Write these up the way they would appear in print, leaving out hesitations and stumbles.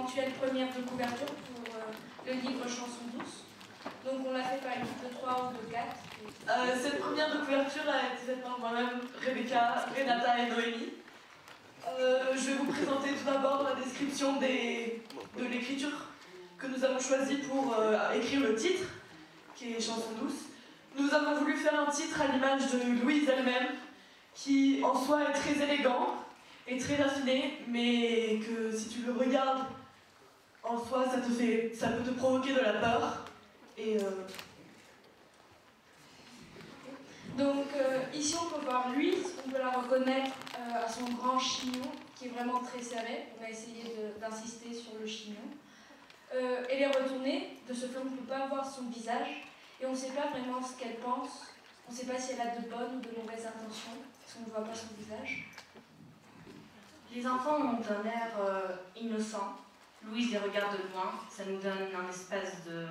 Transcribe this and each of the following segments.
éventuelle première de couverture pour le livre Chansons douces. Donc on l'a fait par équipe de 3 ou de 4. Cette première de couverture a été faite par moi-même, Rebecca, Renata et Noémie. Je vais vous présenter tout d'abord la description de l'écriture que nous avons choisie pour écrire le titre, qui est Chansons douces. Nous avons voulu faire un titre à l'image de Louise elle-même, qui en soi est très élégant et très raffiné, mais que si tu le regardes en soi, ça peut te provoquer de la peur. Et donc ici on peut voir Louise, on peut la reconnaître à son grand chignon qui est vraiment très serré. On a essayé d'insister sur le chignon. Elle est retournée, de ce fait on ne peut pas voir son visage et on ne sait pas vraiment ce qu'elle pense. On ne sait pas si elle a de bonnes ou de mauvaises intentions, parce qu'on ne voit pas son visage. Les enfants ont un air innocent. Louise les regarde de loin, ça nous donne un espèce de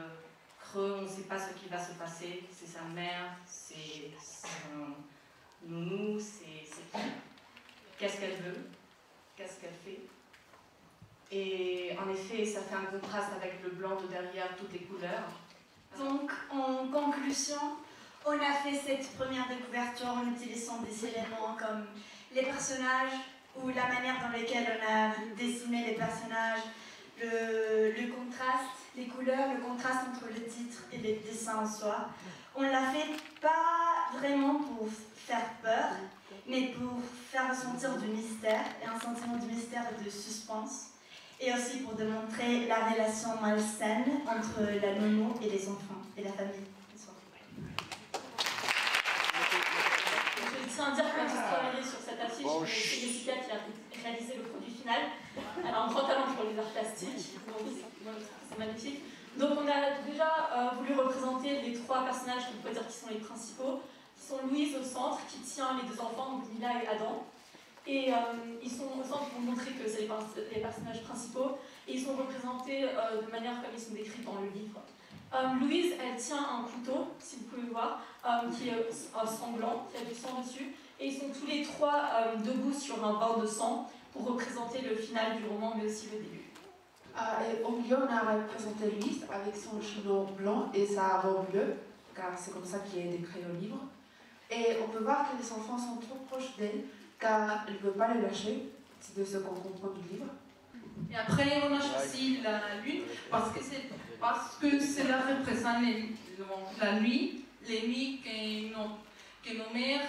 creux, on ne sait pas ce qui va se passer. C'est sa mère, c'est son nounou, c'est qui? Qu'est-ce qu'elle veut? Qu'est-ce qu'elle fait? Et en effet, ça fait un contraste avec le blanc de derrière, toutes les couleurs. Donc, en conclusion, on a fait cette première de couverture en utilisant des éléments comme les personnages ou la manière dans laquelle on a dessiné les personnages, le contraste, les couleurs, le contraste entre le titre et les dessins en soi. On l'a fait pas vraiment pour faire peur, mais pour faire ressentir du mystère, et un sentiment de mystère et de suspense. Et aussi pour démontrer la relation malsaine entre la nounou et les enfants, et la famille. Je tiens à dire qu'on a tous travaillé sur cette affiche, c'est Jessica qui a réalisé le produit final. Elle a un grand talent pour les arts plastiques, donc c'est magnifique. Donc on a déjà voulu représenter les 3 personnages qu'on peut dire qui sont les principaux, qui sont Louise au centre, qui tient les 2 enfants, donc Lila et Adam. Et ils sont au centre pour montrer que c'est les personnages principaux, et ils sont représentés de manière comme ils sont décrits dans le livre. Louise, elle tient un couteau, si vous pouvez voir, qui est sanglant, qui a du sang dessus, et ils sont tous les 3 debout sur un bord de sang pour représenter le final du roman, mais aussi le début. Et au milieu, on a représenté Louise avec son chignon blanc et sa robe bleue, car c'est comme ça qu'il est décrit au livre. Et on peut voir que les enfants sont trop proches d'elle, car elle ne veut pas les lâcher, c'est de ce qu'on comprend du livre. Et après, on a choisi la lune parce que cela représente la nuit, les nuits que nos mères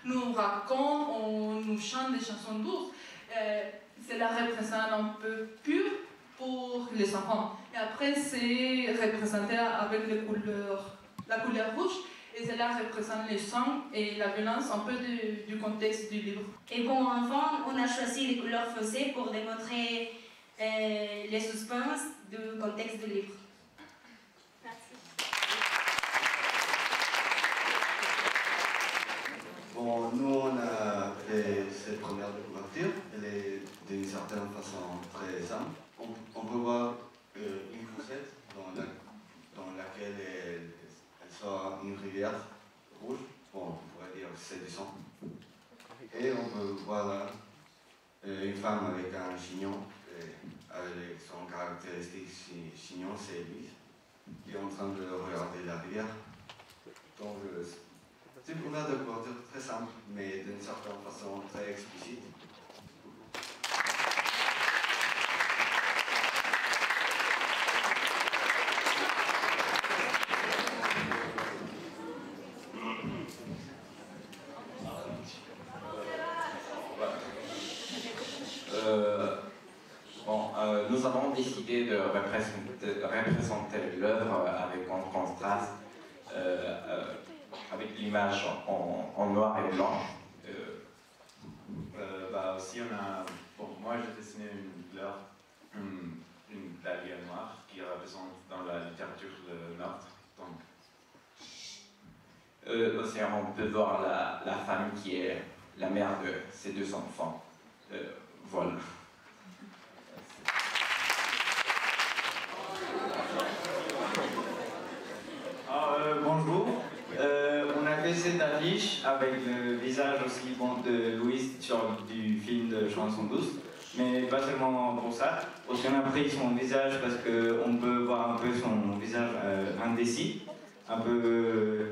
nous racontent ou nous chantent des chansons douces. Cela représente un peu pur pour les enfants. Et après, c'est représenté avec la couleur rouge. Et cela représente le sang et la violence, un peu du contexte du livre. Et pour enfants, on a choisi les couleurs foncées pour démontrer les suspens du contexte du livre. Merci. Bon, nous on a fait cette première de couverture, elle est d'une certaine façon très simple. On peut voir une fossette dans laquelle elle sort une rivière rouge, bon, on pourrait dire que c'est du sang. Et on peut voir là une femme avec un chignon, avec son caractéristique chignon, c'est Louise, qui est en train de regarder la rivière. Donc c'est une première de couverture très simple, mais d'une certaine façon très explicite. Nous avons décidé de représenter l'œuvre avec un contraste, avec l'image en noir et blanc. Aussi, moi j'ai dessiné une fleur, une dahlia noire qui représente dans la littérature de Nord. Aussi, on peut voir la femme qui est la mère de ces 2 enfants. Voilà. Bonjour, on a fait cette affiche avec le visage aussi bon de Louise sur du film de Chansons douces, mais pas seulement pour ça. Aussi on a pris son visage parce qu'on peut voir un peu son visage indécis, un peu,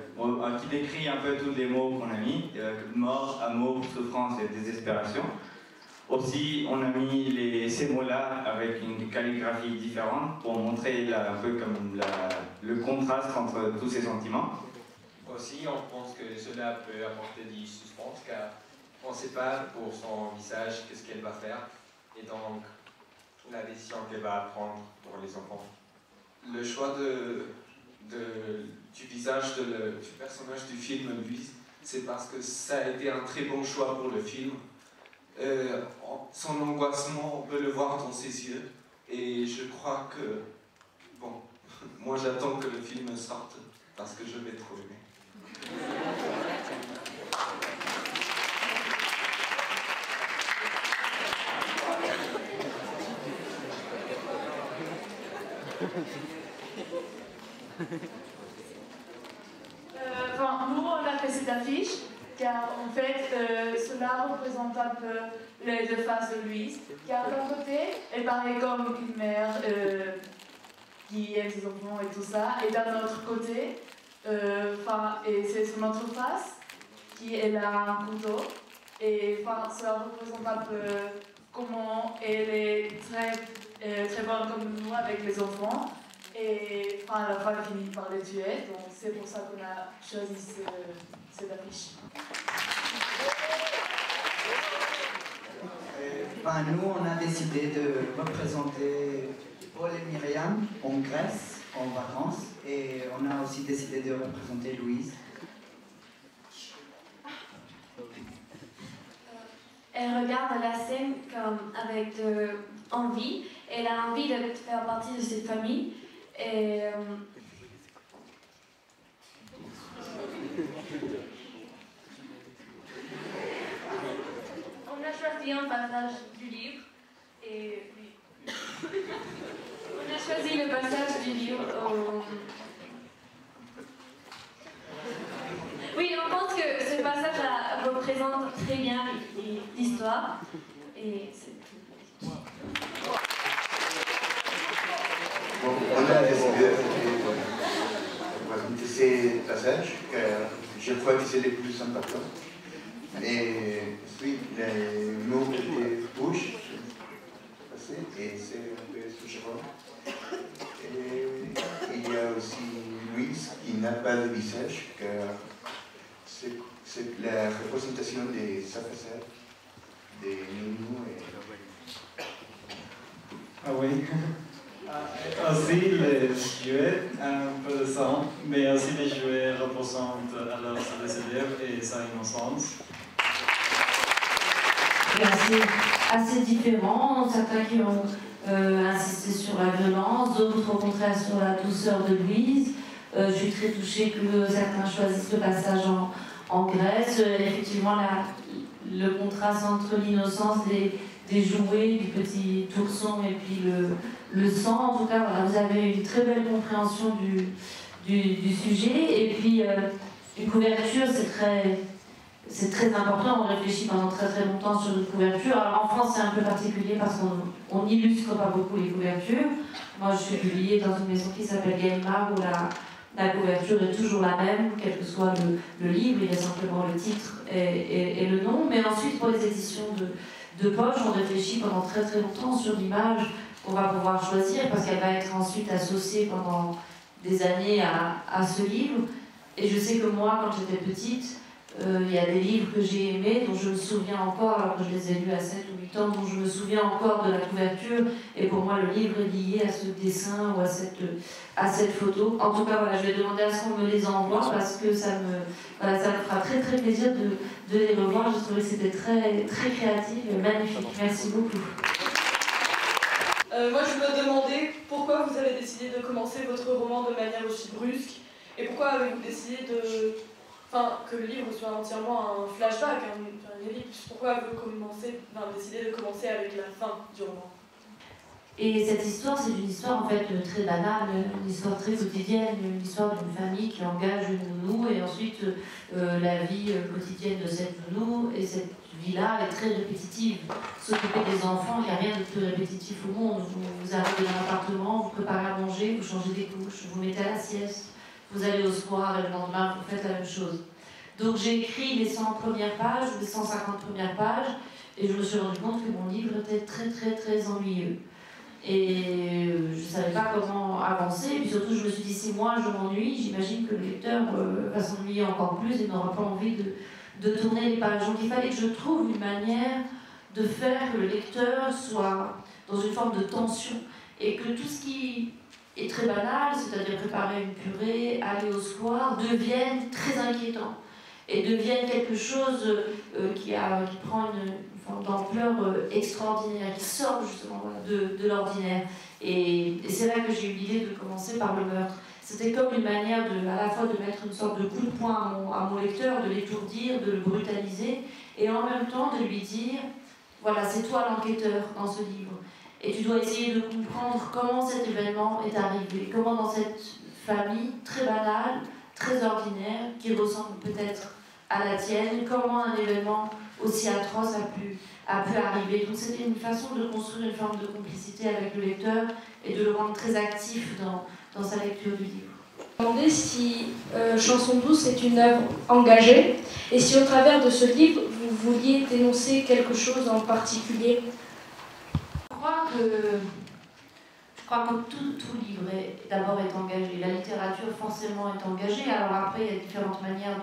qui décrit un peu tous les mots qu'on a mis, mort, amour, souffrance et désespération. Aussi, on a mis ces mots-là avec une calligraphie différente pour montrer un peu comme le contraste entre tous ces sentiments. Aussi, on pense que cela peut apporter du suspense car on ne sait pas pour son visage qu'est-ce qu'elle va faire et donc la décision qu'elle va prendre pour les enfants. Le choix du visage du personnage du film, Louise, c'est parce que ça a été un très bon choix pour le film. Son angoissement, on peut le voir dans ses yeux. Et je crois que, bon, moi j'attends que le film sorte parce que je vais trop aimer. Nous, on a fait cette affiche car en fait, cela représente un peu les deux faces de Louise. Car d'un côté, elle paraît comme une mère qui aime ses enfants et tout ça, et d'un autre côté, et c'est son autre face, elle a un couteau, et cela représente un peu comment elle est très bonne comme nous avec les enfants, et à la fin elle finit par les tuer, donc c'est pour ça qu'on a choisi cette affiche. Nous, on a décidé de représenter Paul et Myriam en Grèce, en vacances, et on a aussi décidé de représenter Louise. Elle regarde la scène comme avec envie. Elle a envie de faire partie de cette famille. Et on a choisi un passage du livre. Et on a choisi le passage du livre. Oui, on pense que ce passage représente très bien l'histoire. Et c'est tout. Bon, on a décidé de présenter ces passages que je crois que c'est les plus importants. Et puis, les mots étaient bouche, et c'est un peu souffrant. Et il y a aussi Louise qui n'a pas de visage, car c'est la représentation de sa façade, des nounous et... Ah oui. Aussi les jouets, un peu de sang, mais aussi les jouets représentent alors sa décédure et sa innocence. C'est assez différent, certains qui ont insisté sur la violence, d'autres au contraire sur la douceur de Louise. Je suis très touchée que certains choisissent le passage en Grèce. Effectivement, le contraste entre l'innocence des jouets, du petit ourson et puis le sang. En tout cas, voilà, vous avez une très belle compréhension du sujet. Et puis, une couverture, c'est très important. On réfléchit pendant très très longtemps sur une couverture. Alors en France, c'est un peu particulier parce qu'on n'illustre pas beaucoup les couvertures. Moi, je suis publiée dans une maison qui s'appelle Gallimard où la couverture est toujours la même, quel que soit le livre. Il y a simplement le titre et le nom. Mais ensuite, pour les éditions de poche, on réfléchit pendant très très longtemps sur l'image qu'on va pouvoir choisir parce qu'elle va être ensuite associée pendant des années à ce livre. Et je sais que moi, quand j'étais petite, il y a des livres que j'ai aimés, dont je me souviens encore, alors que je les ai lus à 7 ou 8 ans, dont je me souviens encore de la couverture. Et pour moi, le livre est lié à ce dessin ou à cette photo. En tout cas, voilà, je vais demander à ce qu'on me les envoie parce que ça me fera très très plaisir de les revoir. Je trouvais que c'était très, très créatif et magnifique. Merci beaucoup. Moi, je me demandais pourquoi vous avez décidé de commencer votre roman de manière aussi brusque et pourquoi avez-vous décidé que le livre soit entièrement un flashback, un ellipse. Pourquoi avez-vous décidé de commencer avec la fin du roman? Et cette histoire, c'est une histoire en fait très banale, une histoire très quotidienne, une histoire d'une famille qui engage une nounou et ensuite la vie quotidienne de cette nounou et cette vie-là est très répétitive. S'occuper des enfants, il n'y a rien de plus répétitif au monde. Vous arrivez dans l'appartement, vous préparez à manger, vous changez des couches, vous mettez à la sieste, vous allez au soir et le lendemain, vous faites la même chose. Donc j'ai écrit les 100 premières pages ou les 150 premières pages et je me suis rendu compte que mon livre était très très très ennuyeux. Et je ne savais pas comment avancer. Et puis surtout, je me suis dit, si moi je m'ennuie, j'imagine que le lecteur va s'ennuyer encore plus et n'aura pas envie de tourner les pages. Donc il fallait que je trouve une manière de faire que le lecteur soit dans une forme de tension et que tout ce qui est très banal, c'est-à-dire préparer une purée, aller au square, devienne très inquiétant et devienne quelque chose qui prend une forme d'ampleur extraordinaire, qui sort justement de l'ordinaire. Et c'est là que j'ai eu l'idée de commencer par le meurtre. C'était comme une manière à la fois de mettre une sorte de coup de poing à mon lecteur, de l'étourdir, de le brutaliser, et en même temps de lui dire, voilà, c'est toi l'enquêteur dans ce livre. Et tu dois essayer de comprendre comment cet événement est arrivé, comment dans cette famille très banale, très ordinaire, qui ressemble peut-être à la tienne, comment un événement aussi atroce a pu arriver. Donc c'était une façon de construire une forme de complicité avec le lecteur et de le rendre très actif dans sa lecture du livre. Je me demandais si Chanson douce est une œuvre engagée et si au travers de ce livre vous vouliez dénoncer quelque chose en particulier. Je crois que tout livre d'abord est engagé. La littérature forcément est engagée. Alors après, il y a différentes manières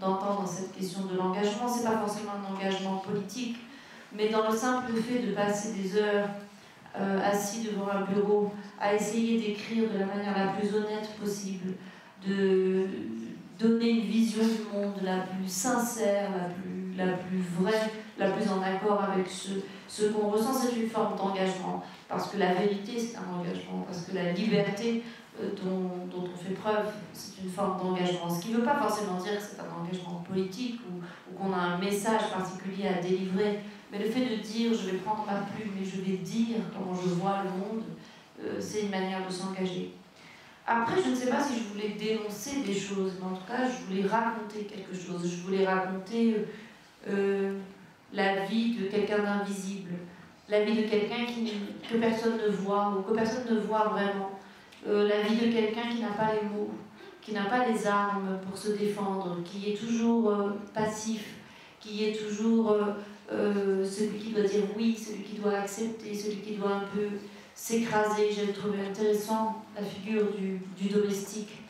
d'entendre cette question de l'engagement. Ce n'est pas forcément un engagement politique, mais dans le simple fait de passer des heures assis devant un bureau à essayer d'écrire de la manière la plus honnête possible, de donner une vision du monde la plus sincère, la plus vraie, la plus en accord avec ce qu'on ressent, c'est une forme d'engagement. Parce que la vérité, c'est un engagement. Parce que la liberté dont on fait preuve, c'est une forme d'engagement. Ce qui ne veut pas forcément dire que c'est un engagement politique ou qu'on a un message particulier à délivrer. Mais le fait de dire, je vais prendre ma plume et je vais dire comment je vois le monde, c'est une manière de s'engager. Après, je ne sais pas si je voulais dénoncer des choses, mais en tout cas, je voulais raconter quelque chose. Je voulais raconter la vie de quelqu'un d'invisible, la vie de quelqu'un que personne ne voit, ou que personne ne voit vraiment, la vie de quelqu'un qui n'a pas les mots, qui n'a pas les armes pour se défendre, qui est toujours passif, qui est toujours celui qui doit dire oui, celui qui doit accepter, celui qui doit un peu s'écraser. J'ai trouvé intéressant la figure du domestique.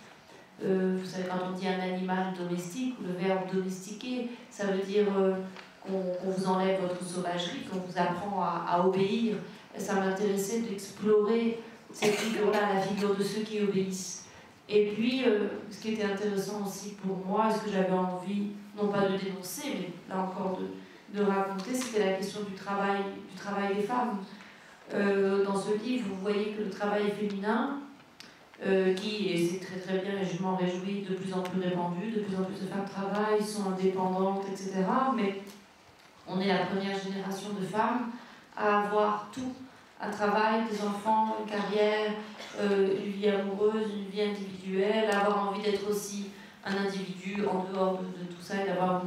Vous savez, quand on dit un animal domestique, ou le verbe domestiquer, ça veut dire qu'on vous enlève votre sauvagerie, qu'on vous apprend à obéir. Et ça m'intéressait d'explorer cette figure-là, la figure de ceux qui obéissent. Et puis, ce qui était intéressant aussi pour moi, et ce que j'avais envie, non pas de dénoncer, mais là encore de raconter, c'était la question du travail des femmes. Dans ce livre, vous voyez que le travail féminin, qui, et c'est très très bien, et je m'en réjouis, de plus en plus répandu, de plus en plus de femmes travaillent, sont indépendantes, etc. Mais on est la première génération de femmes à avoir tout. Un travail, des enfants, une carrière, une vie amoureuse, une vie individuelle, avoir envie d'être aussi un individu en dehors de tout ça et d'avoir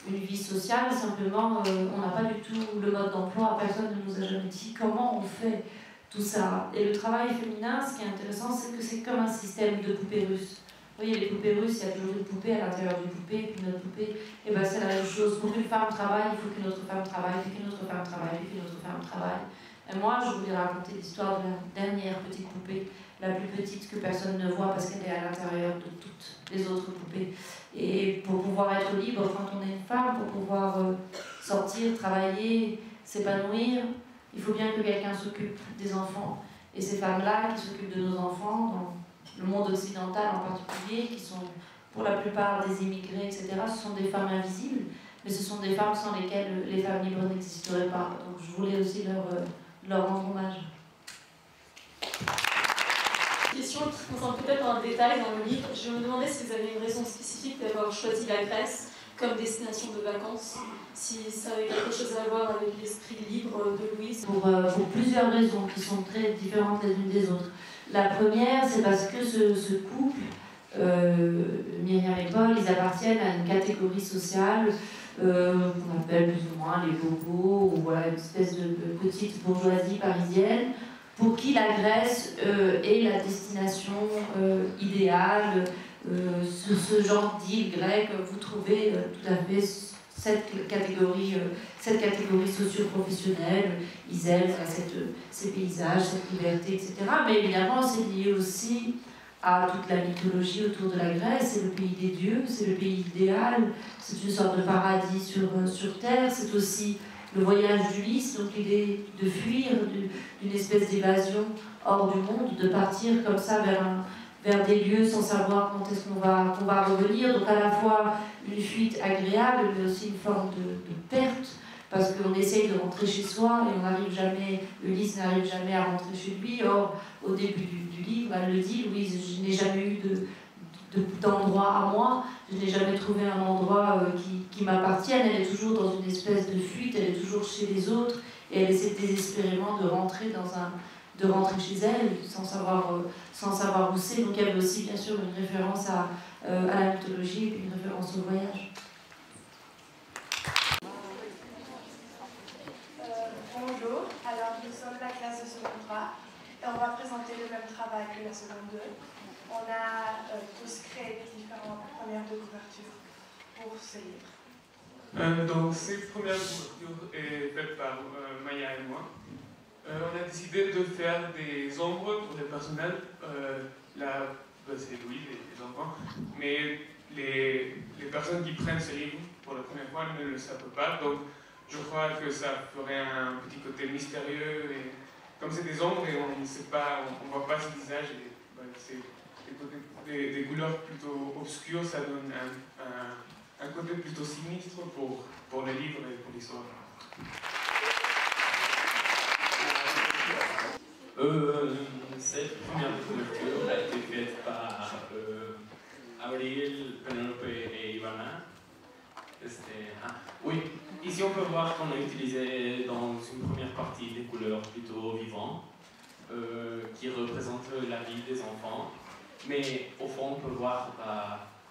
une vie sociale. Simplement, on n'a pas du tout le mode d'emploi. Personne ne nous a jamais dit comment on fait tout ça. Et le travail féminin, ce qui est intéressant, c'est que c'est comme un système de poupées russes. Vous voyez, les poupées russes, il y a toujours une poupée à l'intérieur d'une poupée, puis une autre poupée. Et bien c'est la même chose. Pour qu'une femme travaille, il faut qu'une autre femme travaille, puis qu'une autre femme travaille, puis qu'une autre femme travaille. Et moi, je voulais raconter l'histoire de la dernière petite poupée, la plus petite que personne ne voit parce qu'elle est à l'intérieur de toutes les autres poupées. Et pour pouvoir être libre quand on est une femme, pour pouvoir sortir, travailler, s'épanouir, il faut bien que quelqu'un s'occupe des enfants. Et ces femmes-là qui s'occupent de nos enfants, dans le monde occidental en particulier, qui sont pour la plupart des immigrés, etc., ce sont des femmes invisibles, mais ce sont des femmes sans lesquelles les femmes libres n'existeraient pas. Donc je voulais aussi leur rendre hommage. Question qui concerne peut-être un détail dans le livre. Je me demandais si vous avez une raison spécifique d'avoir choisi la Grèce comme destination de vacances, si ça avait quelque chose à voir avec l'esprit libre de Louise. Pour plusieurs raisons qui sont très différentes les unes des autres. La première, c'est parce que ce couple, Myriam et Paul, l'école, ils appartiennent à une catégorie sociale qu'on appelle plus ou moins les bobos, ou voilà, une espèce de petite bourgeoisie parisienne, pour qui la Grèce est la destination idéale. Sur ce genre d'île grecque, vous trouvez tout à fait cette catégorie socio-professionnelle. Ils aiment ces paysages, cette liberté, etc. Mais évidemment, c'est lié aussi à toute la mythologie autour de la Grèce. C'est le pays des dieux, c'est le pays idéal, c'est une sorte de paradis sur terre. C'est aussi le voyage d'Ulysse, donc l'idée de fuir, d'une espèce d'évasion hors du monde, de partir comme ça vers des lieux sans savoir quand est-ce qu'on va revenir. Donc à la fois une fuite agréable, mais aussi une forme de perte, parce qu'on essaye de rentrer chez soi et on n'arrive jamais, Ulysse n'arrive jamais à rentrer chez lui. Or, au début du livre, elle le dit, Louise, je n'ai jamais eu d'endroit à moi, je n'ai jamais trouvé un endroit qui m'appartienne. Elle est toujours dans une espèce de fuite, elle est toujours chez les autres, et elle essaie désespérément de rentrer chez elle, sans savoir où c'est. Donc il y avait aussi bien sûr une référence à la mythologie et puis une référence au voyage. Bonjour, alors nous sommes la classe de seconde 3 et on va présenter le même travail que la seconde 2. On a tous créé différentes premières de couverture pour ce livre. Donc cette première couverture est faite par Maya et moi. On a décidé de faire des ombres pour les personnels. Là, c'est Louise et les enfants. Mais les personnes qui prennent ce livre pour la première fois ne le savent pas. Donc je crois que ça ferait un petit côté mystérieux. Et comme c'est des ombres et on ne sait pas, on ne voit pas ce visage, et c'est des couleurs plutôt obscures, ça donne un côté plutôt sinistre pour le livre et pour l'histoire. Cette première couverture a été faite par Avril, Penelope et Ivana. Oui, ici on peut voir qu'on a utilisé dans une première partie des couleurs plutôt vivantes qui représentent la vie des enfants. Mais au fond, on peut voir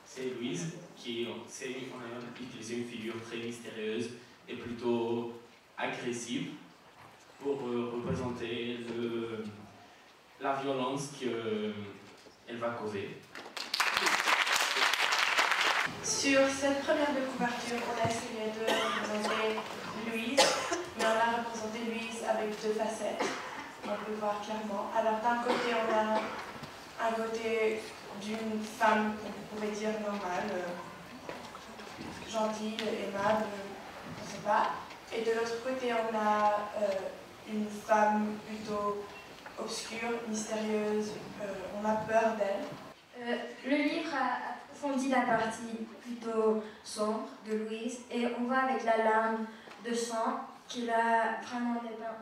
c'est Louise on a utilisé une figure très mystérieuse et plutôt agressive pour représenter la violence qu'elle va causer. Sur cette première de couverture, on a essayé de représenter Louise, mais on a représenté Louise avec deux facettes. On peut le voir clairement. Alors d'un côté, on a un côté d'une femme, on pourrait dire normale, gentille, aimable, on ne sait pas. Et de l'autre côté, on a une femme plutôt obscure, mystérieuse, on a peur d'elle. Le livre a fondi la partie plutôt sombre de Louise et on voit avec la lame de sang qu'elle a vraiment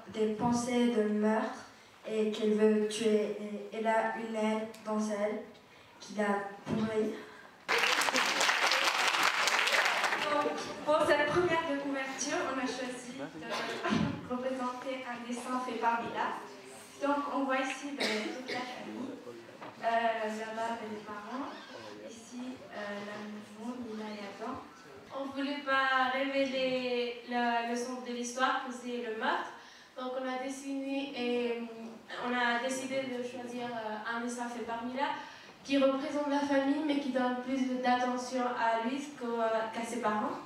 des pensées de meurtre et qu'elle veut tuer. Et elle a une haine dans elle qui la pourrit. Pour cette première de couverture, on a choisi de représenter un dessin fait par Mila. Donc on voit ici toute la famille, la mère et les parents. Ici, la maison, Mila et Adam. On ne voulait pas révéler le centre de l'histoire, que c'est le meurtre. Donc on a dessiné et on a décidé de choisir un dessin fait par Mila qui représente la famille mais qui donne plus d'attention à Louise qu'à ses parents.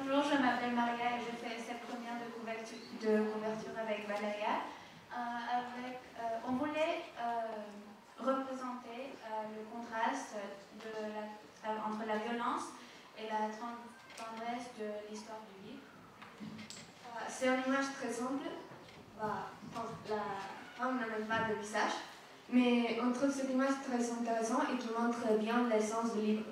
Bonjour, je m'appelle Maria et je fais cette première de couverture avec Valéria. On voulait représenter le contraste entre la violence et la tendresse de l'histoire du livre. C'est une image très simple. La femme n'a même pas de visage, mais on trouve cette image très intéressante et qui montre bien l'essence du livre.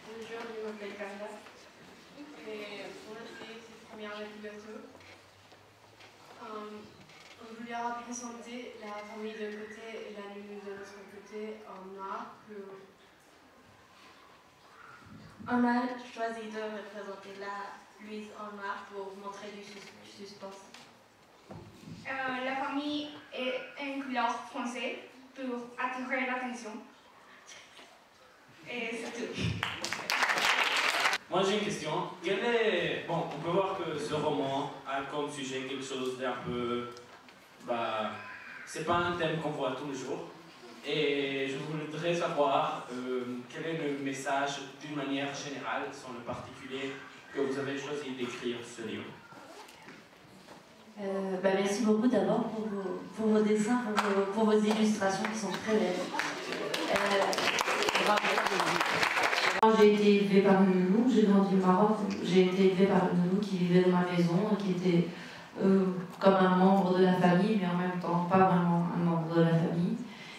Bonjour, je m'appelle Carla. Et on a fait cette première couverture. je lui ai représenté la famille d'un côté et la nuit de l'autre côté en noir. On a choisi de représenter la Louise en noir pour montrer du suspense. La famille est une couleur foncée pour attirer l'attention. Et c'est tout. Moi j'ai une question. Bon, on peut voir que ce roman a comme sujet quelque chose d'un peu... c'est pas un thème qu'on voit tous les jours. Et je voudrais savoir quel est le message d'une manière générale, sans le particulier, que vous avez choisi d'écrire ce livre. Merci beaucoup d'abord pour vos dessins, pour vos illustrations qui sont très belles. J'ai été élevée par une nounou, j'ai grandi au Maroc, j'ai été élevée par une nounou qui vivait dans ma maison, qui était comme un membre de la famille, mais en même temps pas vraiment un membre de la famille.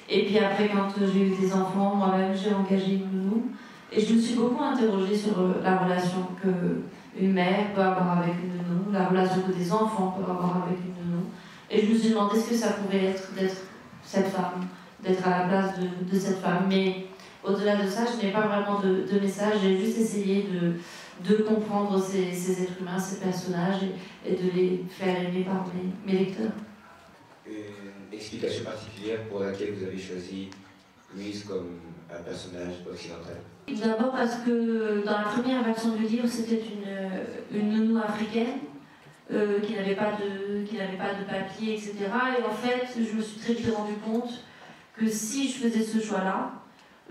Et puis après, quand j'ai eu des enfants, moi-même j'ai engagé une nounou, et je me suis beaucoup interrogée sur la relation qu'une mère peut avoir avec une nounou, la relation que des enfants peuvent avoir avec une nounou. Et je me suis demandé ce que ça pouvait être d'être cette femme, d'être à la place de cette femme. Mais au-delà de ça, je n'ai pas vraiment de message, j'ai juste essayé de comprendre ces êtres humains, ces personnages, et de les faire aimer par mes lecteurs. Une explication particulière pour laquelle vous avez choisi Louise comme un personnage occidental? D'abord parce que dans la première version du livre, c'était une nounou africaine qui n'avait pas de papier, etc. Et en fait, je me suis très vite rendu compte que si je faisais ce choix-là,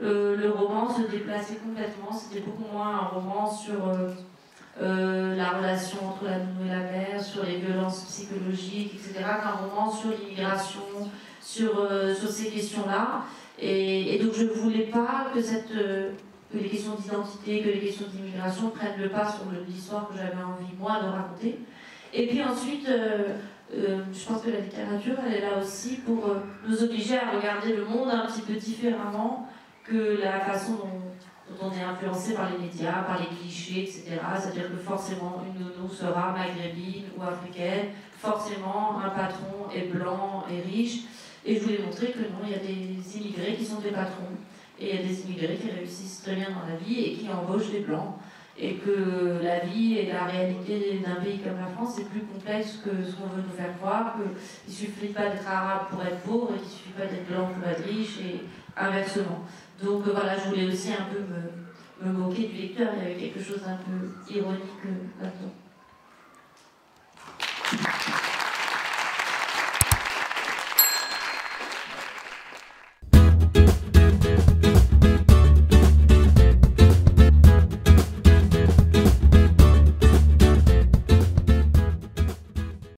le roman se déplaçait complètement. C'était beaucoup moins un roman sur la relation entre la nounou et la mère, sur les violences psychologiques, etc., qu'un roman sur l'immigration, sur ces questions-là. Et donc je ne voulais pas que les questions d'identité, que les questions d'immigration prennent le pas sur l'histoire que j'avais envie, moi, de raconter. Et puis ensuite, je pense que la littérature, elle est là aussi pour nous obliger à regarder le monde un petit peu différemment que la façon dont on est influencé par les médias, par les clichés, etc. C'est-à-dire que forcément, une nounou sera maghrébine ou africaine, forcément, un patron est blanc et riche. Et je voulais montrer que non, il y a des immigrés qui sont des patrons, et il y a des immigrés qui réussissent très bien dans la vie et qui embauchent des blancs. Et que la vie et la réalité d'un pays comme la France est plus complexe que ce qu'on veut nous faire croire, qu'il ne suffit pas d'être arabe pour être pauvre, et qu'il ne suffit pas d'être blanc pour être riche, et inversement. Donc voilà, je voulais aussi un peu me moquer du lecteur, il y avait quelque chose d'un peu ironique là-dedans.